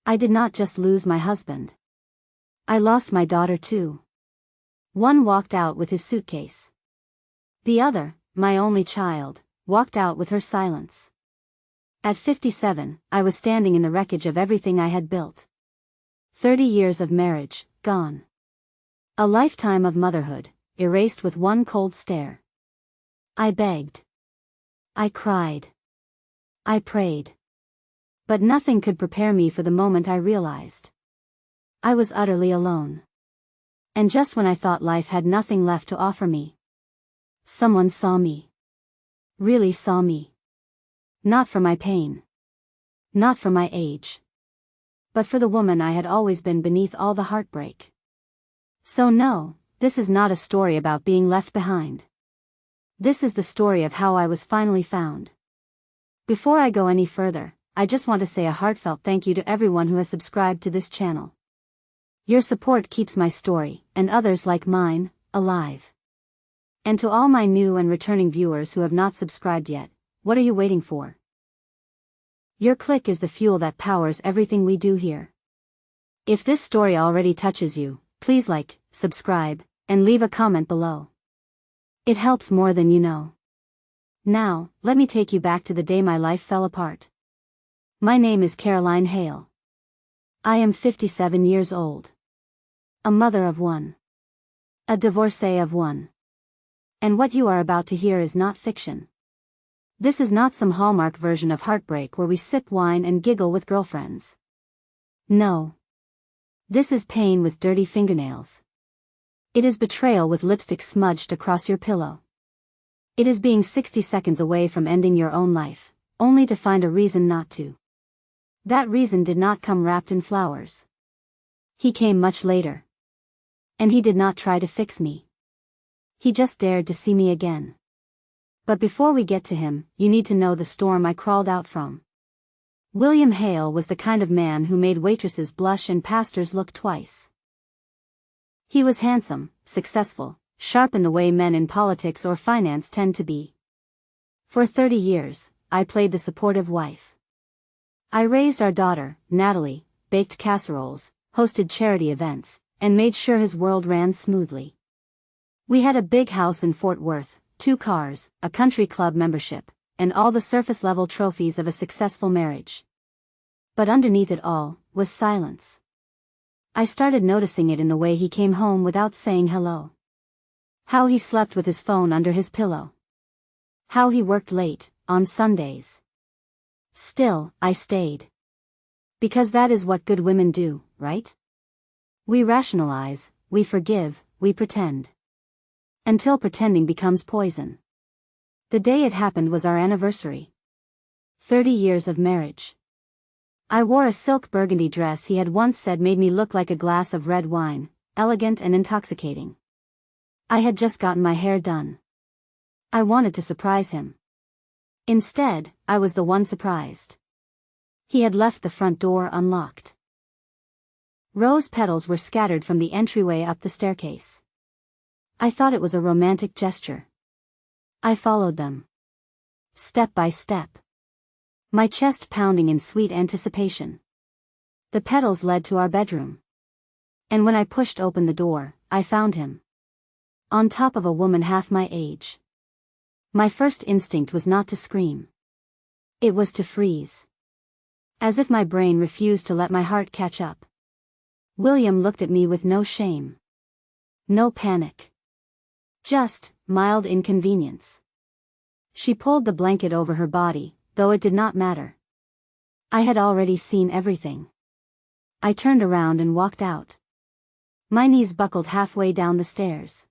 I did not just lose my husband. I lost my daughter too. One walked out with his suitcase. The other, my only child, walked out with her silence. At 57, I was standing in the wreckage of everything I had built. 30 years of marriage, gone. A lifetime of motherhood, erased with one cold stare. I begged. I cried. I prayed. But nothing could prepare me for the moment I realized I was utterly alone. And just when I thought life had nothing left to offer me, someone saw me. Really saw me. Not for my pain. Not for my age. But for the woman I had always been beneath all the heartbreak. So no, this is not a story about being left behind. This is the story of how I was finally found. Before I go any further, I just want to say a heartfelt thank you to everyone who has subscribed to this channel. Your support keeps my story, and others like mine, alive. And to all my new and returning viewers who have not subscribed yet, what are you waiting for? Your click is the fuel that powers everything we do here. If this story already touches you, please like, subscribe, and leave a comment below. It helps more than you know. Now, let me take you back to the day my life fell apart. My name is Caroline Hale. I am 57 years old. A mother of one. A divorcee of one. And what you are about to hear is not fiction. This is not some Hallmark version of heartbreak where we sip wine and giggle with girlfriends. No. This is pain with dirty fingernails. It is betrayal with lipstick smudged across your pillow. It is being 60 seconds away from ending your own life, only to find a reason not to. That reason did not come wrapped in flowers. He came much later. And he did not try to fix me. He just dared to see me again. But before we get to him, you need to know the storm I crawled out from. William Hale was the kind of man who made waitresses blush and pastors look twice. He was handsome, successful, sharp in the way men in politics or finance tend to be. For 30 years, I played the supportive wife. I raised our daughter, Natalie, baked casseroles, hosted charity events, and made sure his world ran smoothly. We had a big house in Fort Worth, 2 cars, a country club membership, and all the surface-level trophies of a successful marriage. But underneath it all, was silence. I started noticing it in the way he came home without saying hello. How he slept with his phone under his pillow. How he worked late, on Sundays. Still, I stayed. Because that is what good women do, right? We rationalize, we forgive, we pretend. Until pretending becomes poison. The day it happened was our anniversary. 30 years of marriage. I wore a silk burgundy dress he had once said made me look like a glass of red wine, elegant and intoxicating. I had just gotten my hair done. I wanted to surprise him. Instead, I was the one surprised. He had left the front door unlocked. Rose petals were scattered from the entryway up the staircase. I thought it was a romantic gesture. I followed them. Step by step. My chest pounding in sweet anticipation. The petals led to our bedroom. And when I pushed open the door, I found him. On top of a woman half my age. My first instinct was not to scream. It was to freeze. As if my brain refused to let my heart catch up. William looked at me with no shame. No panic. Just mild inconvenience. She pulled the blanket over her body, though it did not matter. I had already seen everything. I turned around and walked out. My knees buckled halfway down the stairs.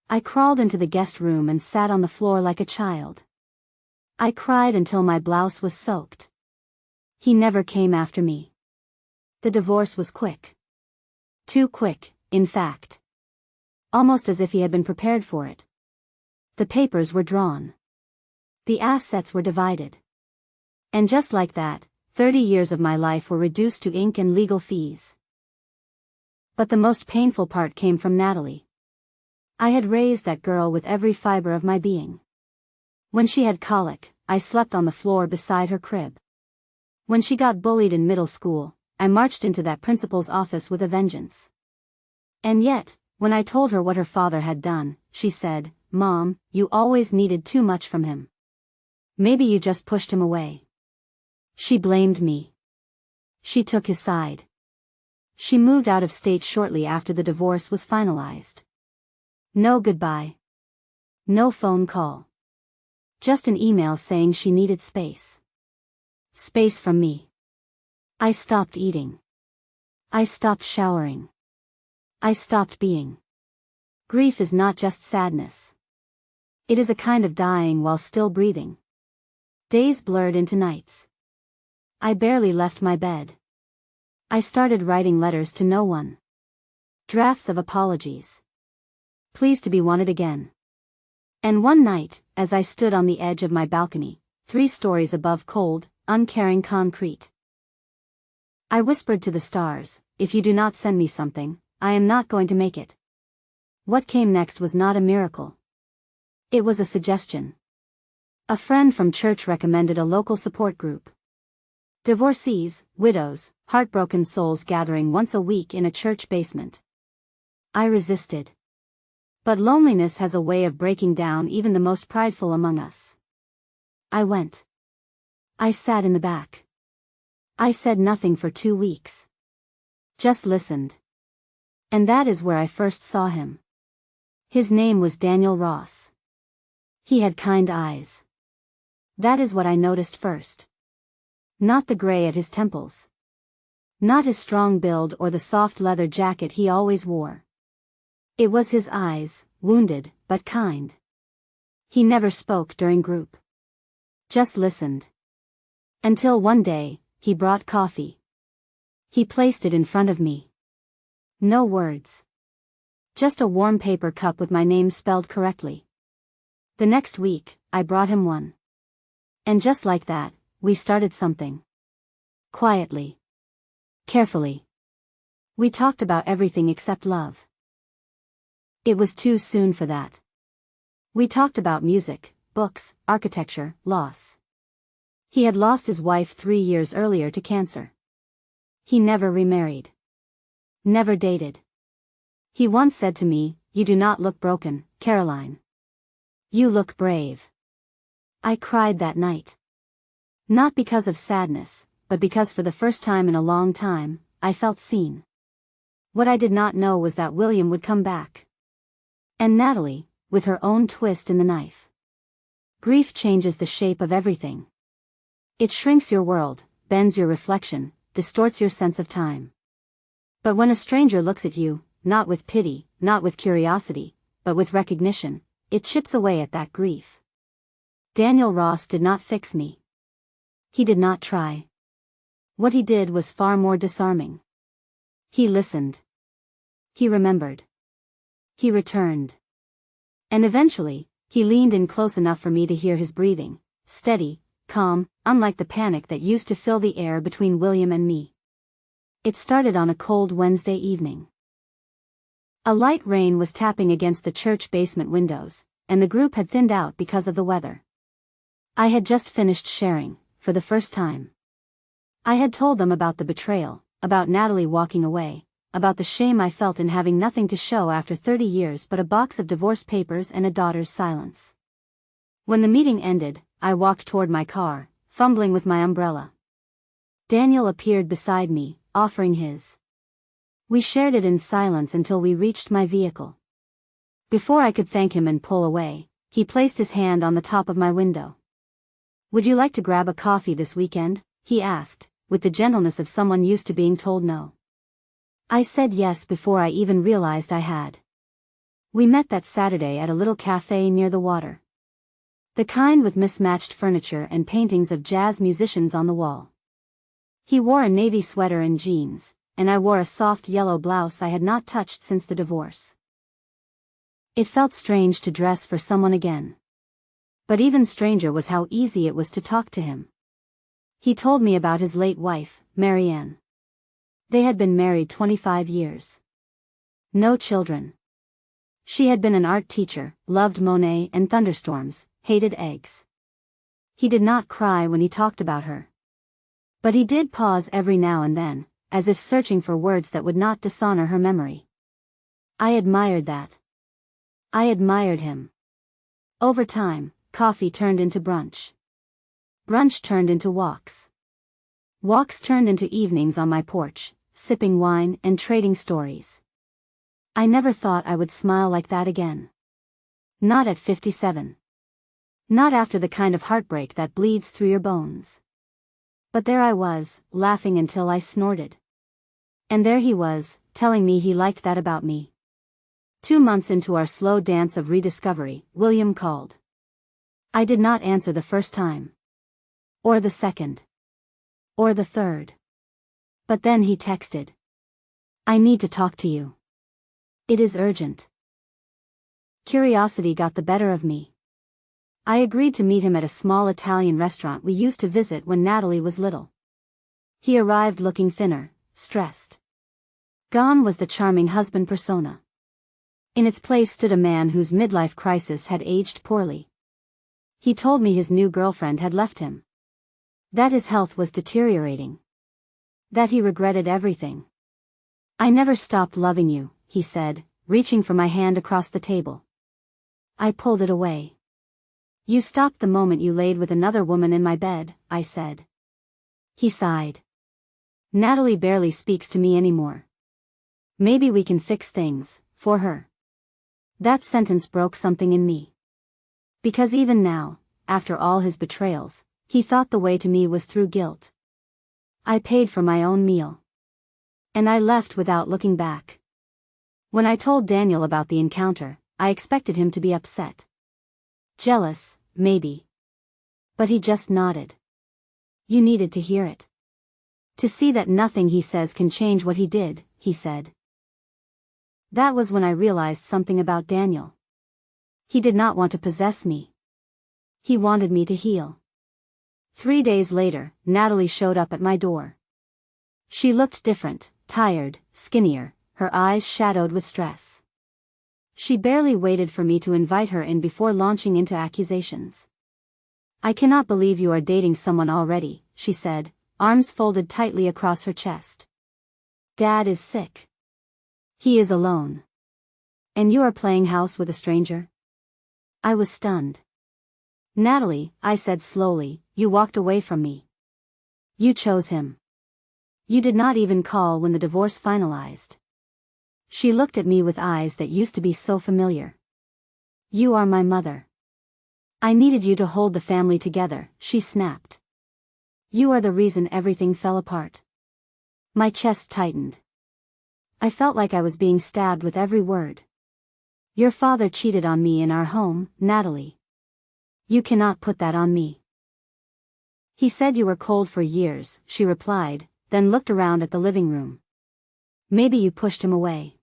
I crawled into the guest room and sat on the floor like a child. I cried until my blouse was soaked. He never came after me. The divorce was quick. Too quick, in fact. Almost as if he had been prepared for it. The papers were drawn. The assets were divided. And just like that, 30 years of my life were reduced to ink and legal fees. But the most painful part came from Natalie. I had raised that girl with every fiber of my being. When she had colic, I slept on the floor beside her crib. When she got bullied in middle school, I marched into that principal's office with a vengeance. And yet, when I told her what her father had done, she said, "Mom, you always needed too much from him. Maybe you just pushed him away." She blamed me. She took his side. She moved out of state shortly after the divorce was finalized. No goodbye. No phone call. Just an email saying she needed space. Space from me. I stopped eating. I stopped showering. I stopped being. Grief is not just sadness. It is a kind of dying while still breathing. Days blurred into nights. I barely left my bed. I started writing letters to no one. Drafts of apologies. Pleased to be wanted again. And one night, as I stood on the edge of my balcony, 3 stories above cold, uncaring concrete, I whispered to the stars, "If you do not send me something, I am not going to make it." What came next was not a miracle. It was a suggestion. A friend from church recommended a local support group. Divorcees, widows, heartbroken souls gathering once a week in a church basement. I resisted. But loneliness has a way of breaking down even the most prideful among us. I went. I sat in the back. I said nothing for 2 weeks. Just listened. And that is where I first saw him. His name was Daniel Ross. He had kind eyes. That is what I noticed first. Not the gray at his temples. Not his strong build or the soft leather jacket he always wore. It was his eyes, wounded, but kind. He never spoke during group. Just listened. Until one day, he brought coffee. He placed it in front of me. No words. Just a warm paper cup with my name spelled correctly. The next week, I brought him one. And just like that, we started something. Quietly. Carefully. We talked about everything except love. It was too soon for that. We talked about music, books, architecture, loss. He had lost his wife 3 years earlier to cancer. He never remarried. Never dated. He once said to me, "You do not look broken, Caroline. You look brave." I cried that night. Not because of sadness, but because for the first time in a long time, I felt seen. What I did not know was that William would come back. And Natalie, with her own twist in the knife. Grief changes the shape of everything. It shrinks your world, bends your reflection, distorts your sense of time. But when a stranger looks at you, not with pity, not with curiosity, but with recognition, it chips away at that grief. Daniel Ross did not fix me. He did not try. What he did was far more disarming. He listened. He remembered. He returned. And eventually, he leaned in close enough for me to hear his breathing, steady, calm, unlike the panic that used to fill the air between William and me. It started on a cold Wednesday evening. A light rain was tapping against the church basement windows, and the group had thinned out because of the weather. I had just finished sharing, for the first time. I had told them about the betrayal, about Natalie walking away, about the shame I felt in having nothing to show after 30 years but a box of divorce papers and a daughter's silence. When the meeting ended, I walked toward my car, fumbling with my umbrella. Daniel appeared beside me, offering his. We shared it in silence until we reached my vehicle. Before I could thank him and pull away, he placed his hand on the top of my window. "Would you like to grab a coffee this weekend?" he asked, with the gentleness of someone used to being told no. I said yes before I even realized I had. We met that Saturday at a little cafe near the water. The kind with mismatched furniture and paintings of jazz musicians on the wall. He wore a navy sweater and jeans, and I wore a soft yellow blouse I had not touched since the divorce. It felt strange to dress for someone again. But even stranger was how easy it was to talk to him. He told me about his late wife, Marianne. They had been married 25 years. No children. She had been an art teacher, loved Monet and thunderstorms, hated eggs. He did not cry when he talked about her. But he did pause every now and then, as if searching for words that would not dishonor her memory. I admired that. I admired him. Over time, coffee turned into brunch. Brunch turned into walks. Walks turned into evenings on my porch, sipping wine and trading stories. I never thought I would smile like that again. Not at 57. Not after the kind of heartbreak that bleeds through your bones. But there I was, laughing until I snorted. And there he was, telling me he liked that about me. 2 months into our slow dance of rediscovery, William called. I did not answer the first time. Or the second. Or the third. But then he texted. I need to talk to you. It is urgent. Curiosity got the better of me. I agreed to meet him at a small Italian restaurant we used to visit when Natalie was little. He arrived looking thinner, stressed. Gone was the charming husband persona. In its place stood a man whose midlife crisis had aged poorly. He told me his new girlfriend had left him. That his health was deteriorating. That he regretted everything. I never stopped loving you, he said, reaching for my hand across the table. I pulled it away. You stopped the moment you laid with another woman in my bed, I said. He sighed. Natalie barely speaks to me anymore. Maybe we can fix things, for her. That sentence broke something in me. Because even now, after all his betrayals, he thought the way to me was through guilt. I paid for my own meal. And I left without looking back. When I told Daniel about the encounter, I expected him to be upset. Jealous, maybe. But he just nodded. You needed to hear it. To see that nothing he says can change what he did, he said. That was when I realized something about Daniel. He did not want to possess me. He wanted me to heal. 3 days later, Natalie showed up at my door. She looked different, tired, skinnier, her eyes shadowed with stress. She barely waited for me to invite her in before launching into accusations. I cannot believe you are dating someone already, she said, arms folded tightly across her chest. Dad is sick. He is alone. And you are playing house with a stranger? I was stunned. Natalie, I said slowly, you walked away from me. You chose him. You did not even call when the divorce finalized. She looked at me with eyes that used to be so familiar. You are my mother. I needed you to hold the family together, she snapped. You are the reason everything fell apart. My chest tightened. I felt like I was being stabbed with every word. Your father cheated on me in our home, Natalie. You cannot put that on me. He said you were cold for years, she replied, then looked around at the living room. Maybe you pushed him away.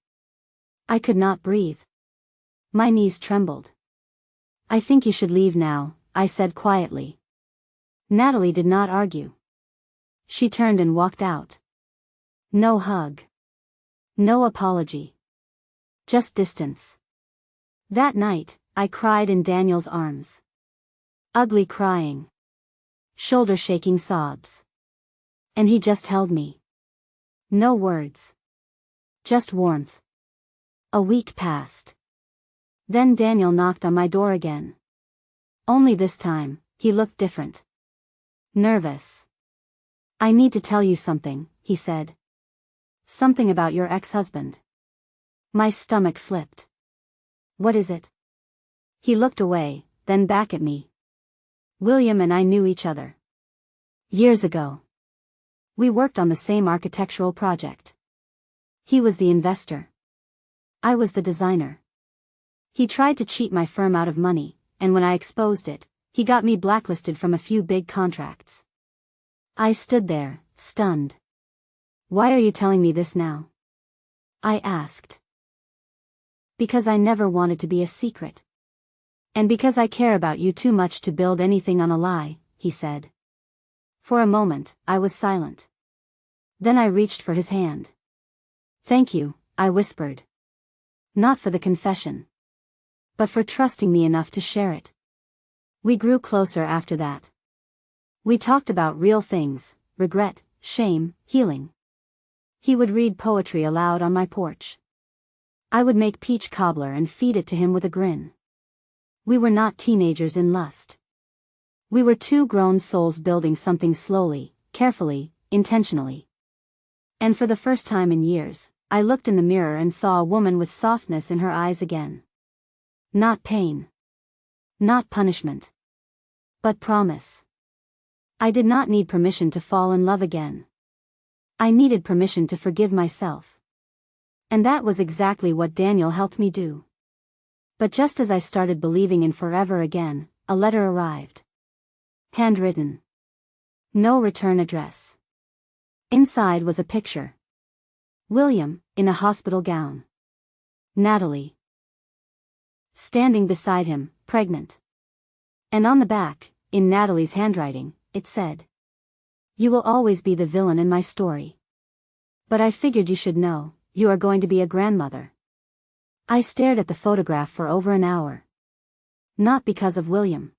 I could not breathe. My knees trembled. I think you should leave now, I said quietly. Natalie did not argue. She turned and walked out. No hug. No apology. Just distance. That night, I cried in Daniel's arms. Ugly crying. Shoulder-shaking sobs. And he just held me. No words. Just warmth. A week passed. Then Daniel knocked on my door again. Only this time, he looked different. Nervous. I need to tell you something, he said. Something about your ex-husband. My stomach flipped. What is it? He looked away, then back at me. William and I knew each other. Years ago. We worked on the same architectural project. He was the investor. I was the designer. He tried to cheat my firm out of money, and when I exposed it, he got me blacklisted from a few big contracts. I stood there, stunned. Why are you telling me this now? I asked. Because I never wanted to be a secret. And because I care about you too much to build anything on a lie, he said. For a moment, I was silent. Then I reached for his hand. Thank you, I whispered. Not for the confession. But for trusting me enough to share it. We grew closer after that. We talked about real things, regret, shame, healing. He would read poetry aloud on my porch. I would make peach cobbler and feed it to him with a grin. We were not teenagers in lust. We were two grown souls building something slowly, carefully, intentionally. And for the first time in years, I looked in the mirror and saw a woman with softness in her eyes again. Not pain. Not punishment. But promise. I did not need permission to fall in love again. I needed permission to forgive myself. And that was exactly what Daniel helped me do. But just as I started believing in forever again, a letter arrived. Handwritten. No return address. Inside was a picture. William, in a hospital gown. Natalie. Standing beside him, pregnant. And on the back, in Natalie's handwriting, it said, "You will always be the villain in my story. But I figured you should know, you are going to be a grandmother." I stared at the photograph for over an hour. Not because of William.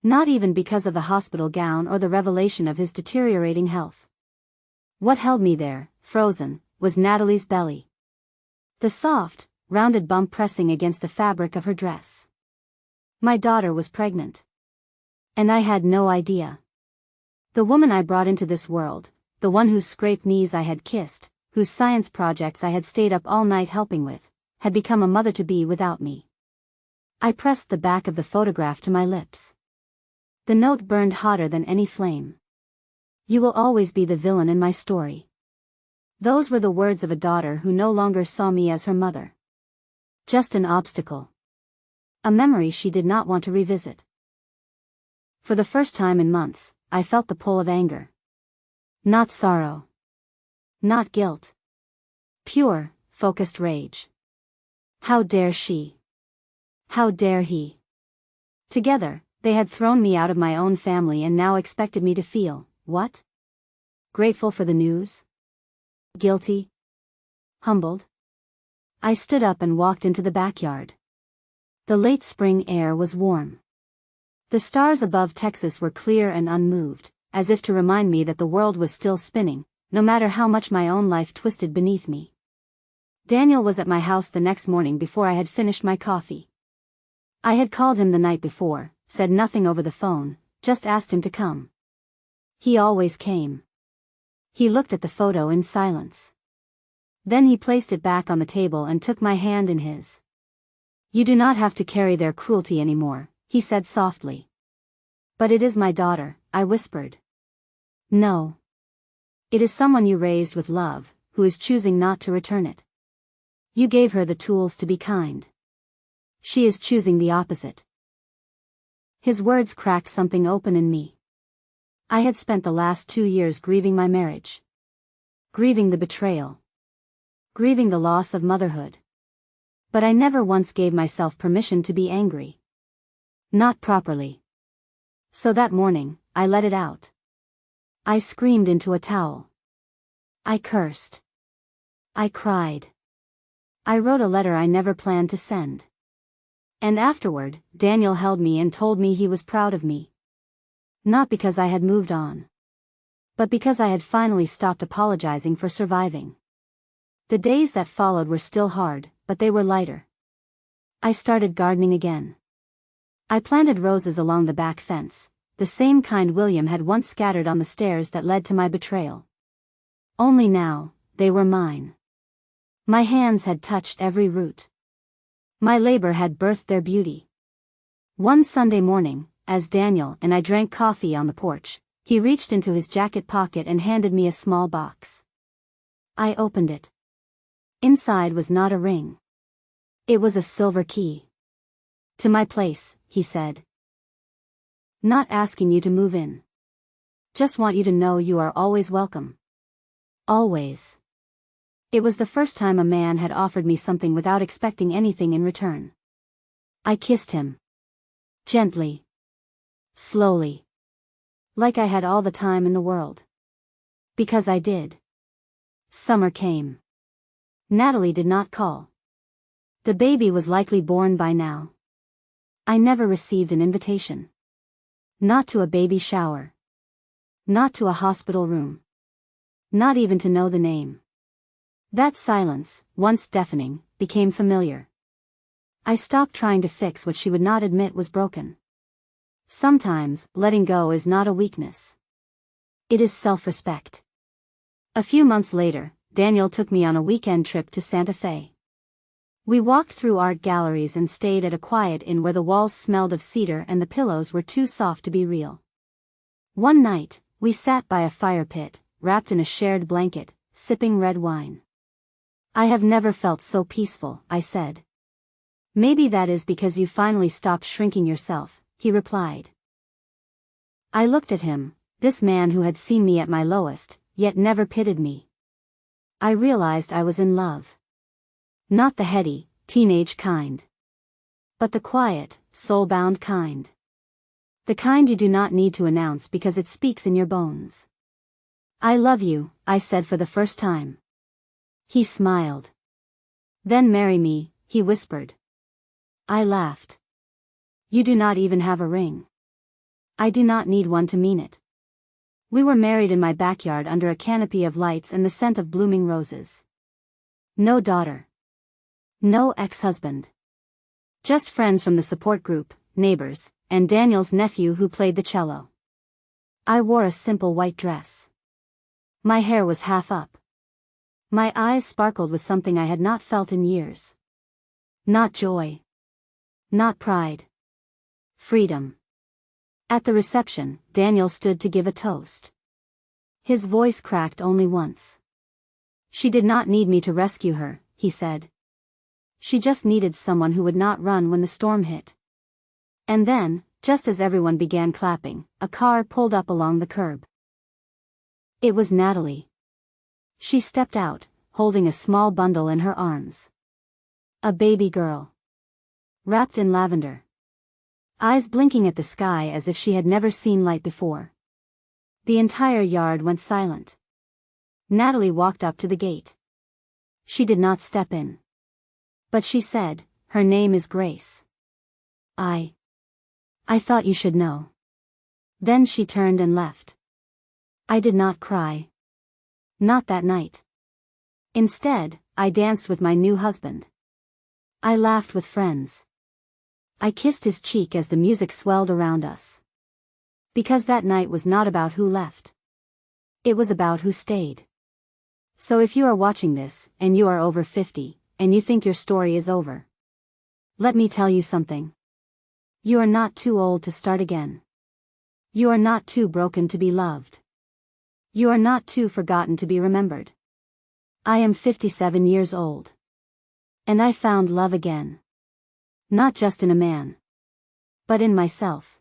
Not even because of the hospital gown or the revelation of his deteriorating health. What held me there, frozen, was Natalie's belly. The soft, rounded bump pressing against the fabric of her dress. My daughter was pregnant. And I had no idea. The woman I brought into this world, the one whose scraped knees I had kissed, whose science projects I had stayed up all night helping with, had become a mother-to-be without me. I pressed the back of the photograph to my lips. The note burned hotter than any flame. "You will always be the villain in my story." Those were the words of a daughter who no longer saw me as her mother. Just an obstacle. A memory she did not want to revisit. For the first time in months, I felt the pull of anger. Not sorrow. Not guilt. Pure, focused rage. How dare she? How dare he? Together, they had thrown me out of my own family and now expected me to feel, what? Grateful for the news? Guilty? Humbled? I stood up and walked into the backyard. The late spring air was warm. The stars above Texas were clear and unmoved, as if to remind me that the world was still spinning, no matter how much my own life twisted beneath me. Daniel was at my house the next morning before I had finished my coffee. I had called him the night before, said nothing over the phone, just asked him to come. He always came. He looked at the photo in silence. Then he placed it back on the table and took my hand in his. "You do not have to carry their cruelty anymore," he said softly. "But it is my daughter," I whispered. "No. It is someone you raised with love, who is choosing not to return it. You gave her the tools to be kind. She is choosing the opposite." His words cracked something open in me. I had spent the last 2 years grieving my marriage. Grieving the betrayal. Grieving the loss of motherhood. But I never once gave myself permission to be angry. Not properly. So that morning, I let it out. I screamed into a towel. I cursed. I cried. I wrote a letter I never planned to send. And afterward, Daniel held me and told me he was proud of me. Not because I had moved on. But because I had finally stopped apologizing for surviving. The days that followed were still hard, but they were lighter. I started gardening again. I planted roses along the back fence, the same kind William had once scattered on the stairs that led to my betrayal. Only now, they were mine. My hands had touched every root. My labor had birthed their beauty. One Sunday morning, as Daniel and I drank coffee on the porch, he reached into his jacket pocket and handed me a small box. I opened it. Inside was not a ring. It was a silver key. "To my place," he said. "Not asking you to move in. Just want you to know you are always welcome. Always." It was the first time a man had offered me something without expecting anything in return. I kissed him. Gently. Slowly. Like I had all the time in the world. Because I did. Summer came. Natalie did not call. The baby was likely born by now. I never received an invitation. Not to a baby shower. Not to a hospital room. Not even to know the name. That silence, once deafening, became familiar. I stopped trying to fix what she would not admit was broken. Sometimes, letting go is not a weakness. It is self-respect. A few months later, Daniel took me on a weekend trip to Santa Fe. We walked through art galleries and stayed at a quiet inn where the walls smelled of cedar and the pillows were too soft to be real. One night, we sat by a fire pit, wrapped in a shared blanket, sipping red wine. I have never felt so peaceful, I said. Maybe that is because you finally stopped shrinking yourself, he replied. I looked at him, this man who had seen me at my lowest, yet never pitied me. I realized I was in love. Not the heady, teenage kind. But the quiet, soul-bound kind. The kind you do not need to announce because it speaks in your bones. I love you, I said for the first time. He smiled. Then marry me, he whispered. I laughed. You do not even have a ring. I do not need one to mean it. We were married in my backyard under a canopy of lights and the scent of blooming roses. No daughter. No ex-husband. Just friends from the support group, neighbors, and Daniel's nephew who played the cello. I wore a simple white dress. My hair was half up. My eyes sparkled with something I had not felt in years. Not joy. Not pride. Freedom. At the reception, Daniel stood to give a toast. His voice cracked only once. She did not need me to rescue her, he said. She just needed someone who would not run when the storm hit. And then, just as everyone began clapping, a car pulled up along the curb. It was Natalie. She stepped out, holding a small bundle in her arms. A baby girl. Wrapped in lavender. Eyes blinking at the sky as if she had never seen light before. The entire yard went silent. Natalie walked up to the gate. She did not step in. But she said, "Her name is Grace. I thought you should know." Then she turned and left. I did not cry. Not that night. Instead, I danced with my new husband. I laughed with friends. I kissed his cheek as the music swelled around us. Because that night was not about who left. It was about who stayed. So if you are watching this, and you are over 50, and you think your story is over, let me tell you something. You are not too old to start again. You are not too broken to be loved. You are not too forgotten to be remembered. I am 57 years old. And I found love again. Not just in a man. But in myself.